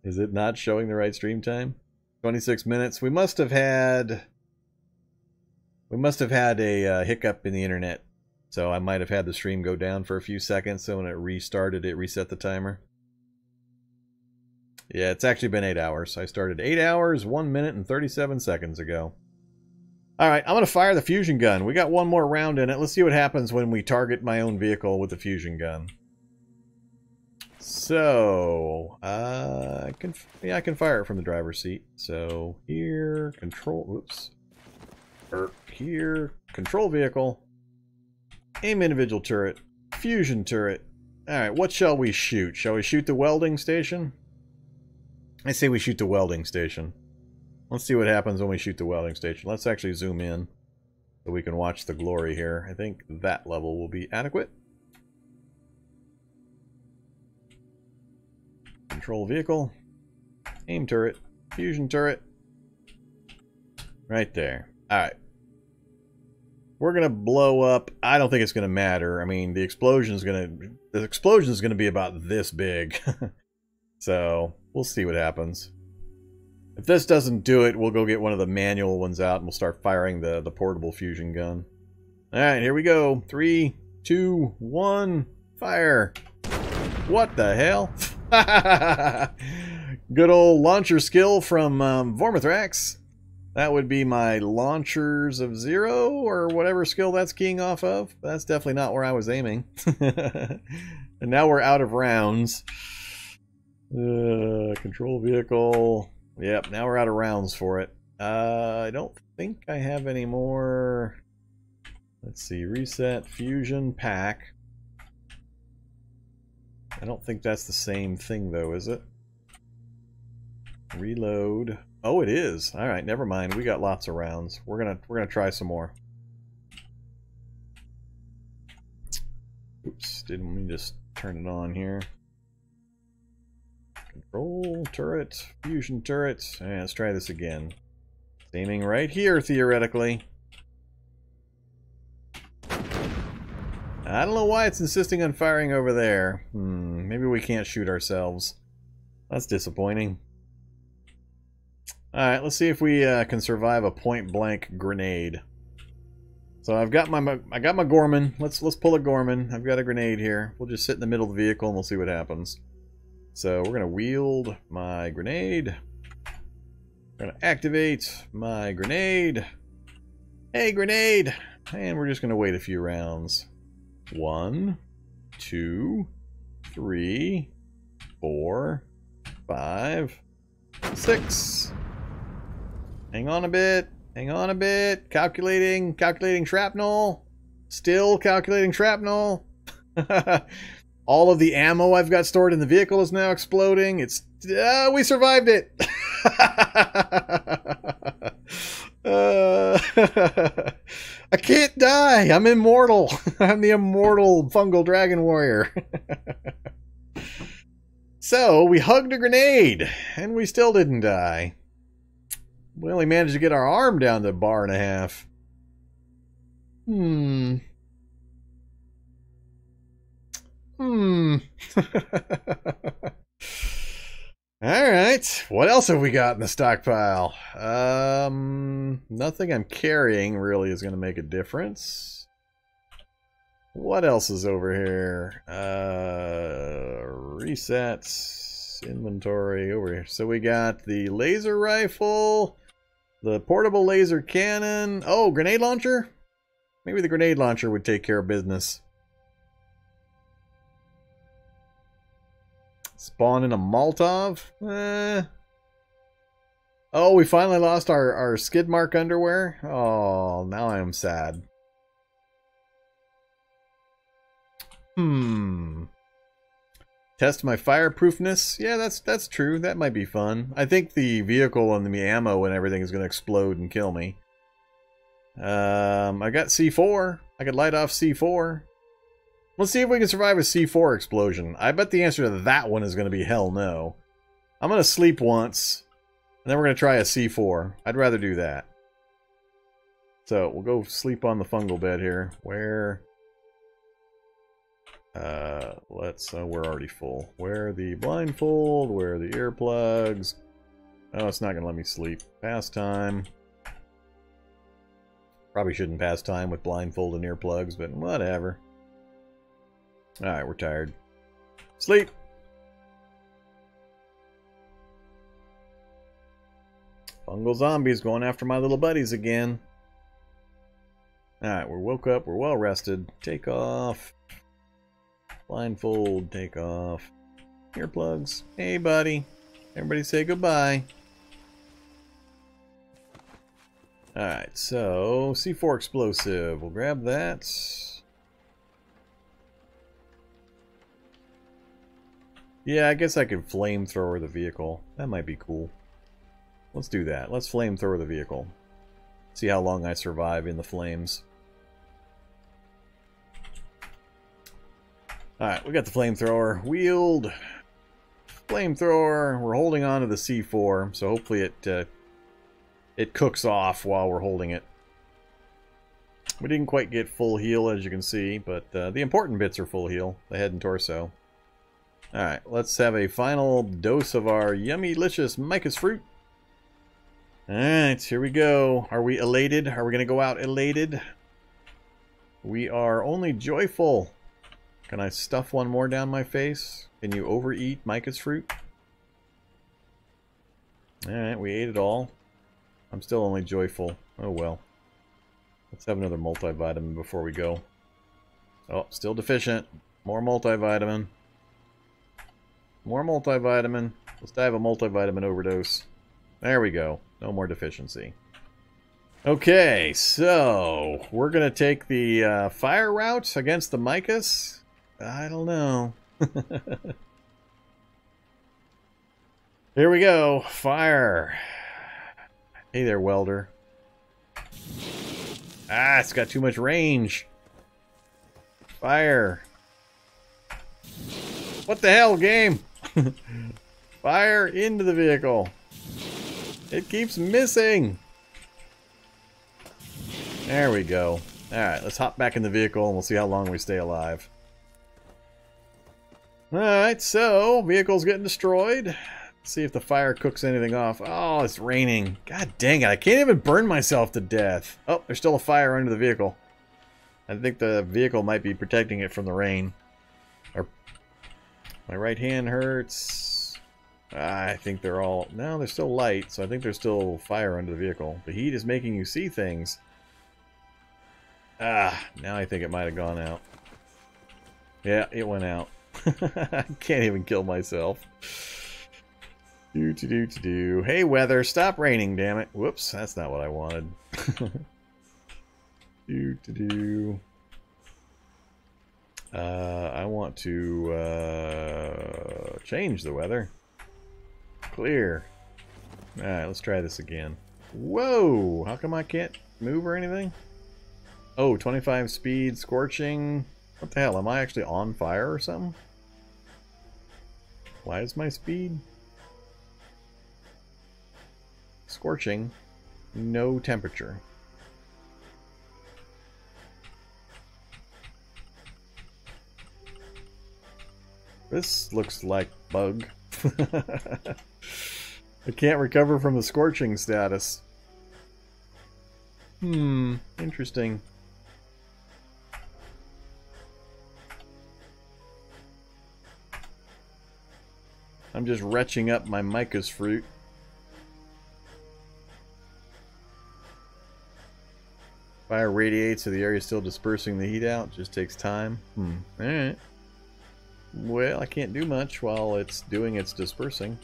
A: Is it not showing the right stream time? 26 minutes. We must have had a hiccup in the internet. So I might have had the stream go down for a few seconds, so when it restarted, it reset the timer. Yeah, it's actually been 8 hours. I started 8 hours, 1 minute, and 37 seconds ago. Alright, I'm going to fire the fusion gun. We got one more round in it. Let's see what happens when we target my own vehicle with the fusion gun. So, I can fire it from the driver's seat. So, here, here, control vehicle, aim individual turret, fusion turret. Alright, what shall we shoot? Shall we shoot the welding station? I say we shoot the welding station. Let's see what happens when we shoot the welding station. Let's actually zoom in so we can watch the glory here. I think that level will be adequate. Control vehicle, aim turret, fusion turret. Right there. Alright. We're gonna blow up. I don't think it's gonna matter. I mean, the explosion's gonna be about this big. So, we'll see what happens. If this doesn't do it, we'll go get one of the manual ones out and we'll start firing the portable fusion gun. Alright, here we go. 3, 2, 1, fire. What the hell? Good old launcher skill from Vormithrax. That would be my launchers of 0 or whatever skill that's keying off of. That's definitely not where I was aiming. And now we're out of rounds. Control vehicle. Yep, now we're out of rounds for it. I don't think I have any more. Let's see, reset, fusion, pack. I don't think that's the same thing though, is it? Reload. Oh, it is. All right, never mind. We got lots of rounds. We're gonna try some more. Oops, didn't we just turn it on here? Control turret, fusion turret. Yeah, let's try this again. It's aiming right here, theoretically. I don't know why it's insisting on firing over there. Maybe we can't shoot ourselves. That's disappointing. Alright, let's see if we can survive a point-blank grenade. So I got my Gorman. Let's pull a Gorman. I've got a grenade here. We'll just sit in the middle of the vehicle and we'll see what happens. So we're gonna wield my grenade. We're gonna activate my grenade. Hey, grenade! And we're just gonna wait a few rounds. 1, 2, 3, 4, 5, 6. Hang on a bit. Hang on a bit. Calculating shrapnel. Still calculating shrapnel. All of the ammo I've got stored in the vehicle is now exploding. It's we survived it. I can't die. I'm immortal. I'm the immortal fungal dragon warrior. So we hugged a grenade and we still didn't die. We only managed to get our arm down to a bar and a half. Alright, what else have we got in the stockpile? Nothing I'm carrying really is going to make a difference. What else is over here? Resets, inventory, over here. So we got the laser rifle, the portable laser cannon. Oh, grenade launcher? Maybe the grenade launcher would take care of business. Spawn in a Molotov? Oh, we finally lost our skid mark underwear? Oh, now I am sad. Test my fireproofness? Yeah, that's true. That might be fun. I think the vehicle and the ammo and everything is going to explode and kill me. I got C4. I could light off C4. Let's see if we can survive a C4 explosion. I bet the answer to that one is going to be hell no. I'm going to sleep once, and then we're going to try a C4. I'd rather do that. So, we'll go sleep on the fungal bed here. Where... we're already full. Where are the blindfold? Where are the earplugs? Oh, it's not going to let me sleep. Pass time. Probably shouldn't pass time with blindfold and earplugs, but whatever. Alright, we're tired. Sleep! Fungal zombies going after my little buddies again. Alright, we're woke up, we're well rested. Take off. Blindfold, take off. Earplugs. Hey, buddy. Everybody say goodbye. Alright, so C4 explosive. We'll grab that. Yeah, I guess I could flamethrower the vehicle. That might be cool. Let's do that. Let's flamethrower the vehicle. See how long I survive in the flames. Alright, we got the flamethrower. Wield. Flamethrower. We're holding on to the C4, so hopefully it cooks off while we're holding it. We didn't quite get full heal, as you can see, but the important bits are full heal. The head and torso. Alright, let's have a final dose of our yummy-licious Mycus fruit. Alright, here we go. Are we elated? Are we going to go out elated? We are only joyful. Can I stuff one more down my face? Can you overeat Mycus fruit? Alright, we ate it all. I'm still only joyful. Oh well. Let's have another multivitamin before we go. Oh, still deficient. More multivitamin. More multivitamin. Let's die of a multivitamin overdose. There we go. No more deficiency. Okay, so we're going to take the fire route against the Mycus. I don't know. Here we go. Fire. Hey there, welder. Ah, it's got too much range. Fire. What the hell, game? Fire into the vehicle. It keeps missing. There we go. Alright, let's hop back in the vehicle and we'll see how long we stay alive. Alright, so, vehicle's getting destroyed. Let's see if the fire cooks anything off. Oh, it's raining. God dang it, I can't even burn myself to death. Oh, there's still a fire under the vehicle. I think the vehicle might be protecting it from the rain. My right hand hurts. I think they're all... No, they're still light, so I think there's still fire under the vehicle. The heat is making you see things. Ah, now I think it might have gone out. Yeah, it went out. I can't even kill myself. Do. Hey, weather, stop raining, damn it. Whoops, that's not what I wanted. Do. I want to change the weather. Clear. Alright, let's try this again. Whoa! How come I can't move or anything? Oh, 25 speed, scorching. What the hell? Am I actually on fire or something? Why is my speed? Scorching. No temperature. This looks like bug. I can't recover from the scorching status. Interesting. I'm just retching up my Mycus fruit. Fire radiates, so the area is still dispersing the heat out. Just takes time. Alright. Well, I can't do much while it's doing its dispersing.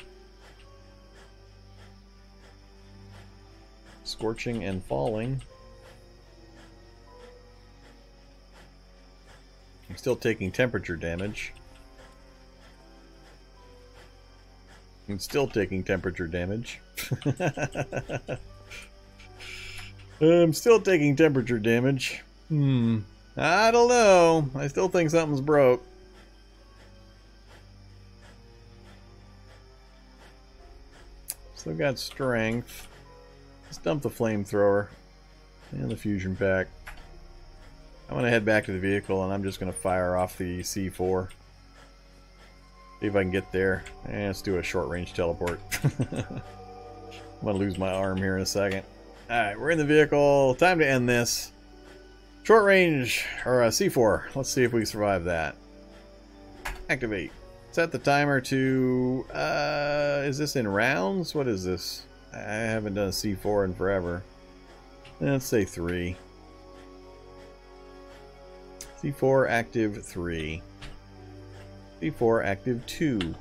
A: Scorching and falling. I'm still taking temperature damage. I'm still taking temperature damage. I'm still taking temperature damage. I don't know. I still think something's broke. Still got strength. Let's dump the flamethrower and the fusion pack. I'm going to head back to the vehicle and I'm just going to fire off the C4. See if I can get there. And let's do a short range teleport. I'm going to lose my arm here in a second. Alright, we're in the vehicle. Time to end this. Short range, or C4. Let's see if we survive that. Activate. Set the timer to... is this in rounds? What is this? I haven't done a C4 in forever. Let's say 3. C4 active 3. C4 active 2.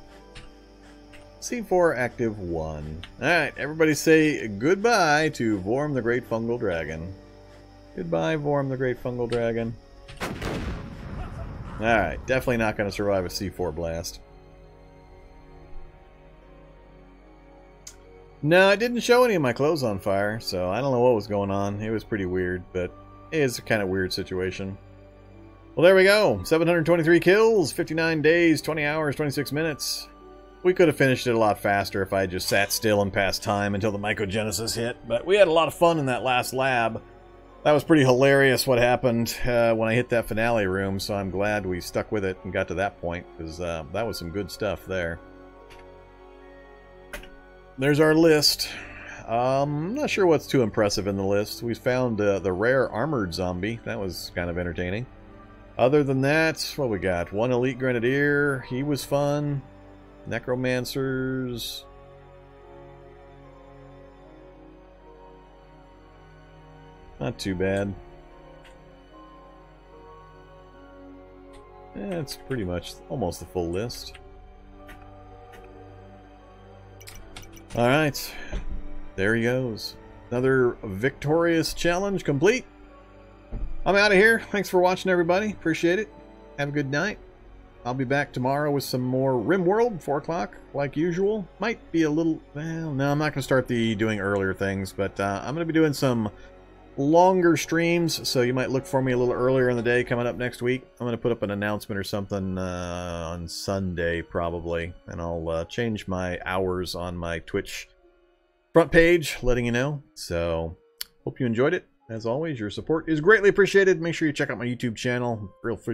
A: C4 active 1. Alright, everybody say goodbye to Vorm the Great Fungal Dragon. Goodbye, Vorm the Great Fungal Dragon. Alright, definitely not going to survive a C4 blast. No, it didn't show any of my clothes on fire, so I don't know what was going on. It was pretty weird, but it is a kind of weird situation. Well, there we go. 723 kills, 59 days, 20 hours, 26 minutes. We could have finished it a lot faster if I had just sat still and passed time until the mycogenesis hit, but we had a lot of fun in that last lab. That was pretty hilarious what happened when I hit that finale room, so I'm glad we stuck with it and got to that point, because that was some good stuff there. There's our list. I'm not sure what's too impressive in the list. We found the rare armored zombie. That was kind of entertaining. Other than that, what we got? One elite grenadier. He was fun. Necromancers. Not too bad. That's pretty much almost the full list. Alright. There he goes. Another victorious challenge complete. I'm out of here. Thanks for watching, everybody. Appreciate it. Have a good night. I'll be back tomorrow with some more RimWorld, 4 o'clock, like usual. Might be a little... Well, no, I'm not going to start doing earlier things, but I'm going to be doing some longer streams, so you might look for me a little earlier in the day coming up next week. I'm going to put up an announcement or something on Sunday, probably, and I'll change my hours on my Twitch front page, letting you know. So, hope you enjoyed it. As always, your support is greatly appreciated. Make sure you check out my YouTube channel. Feel free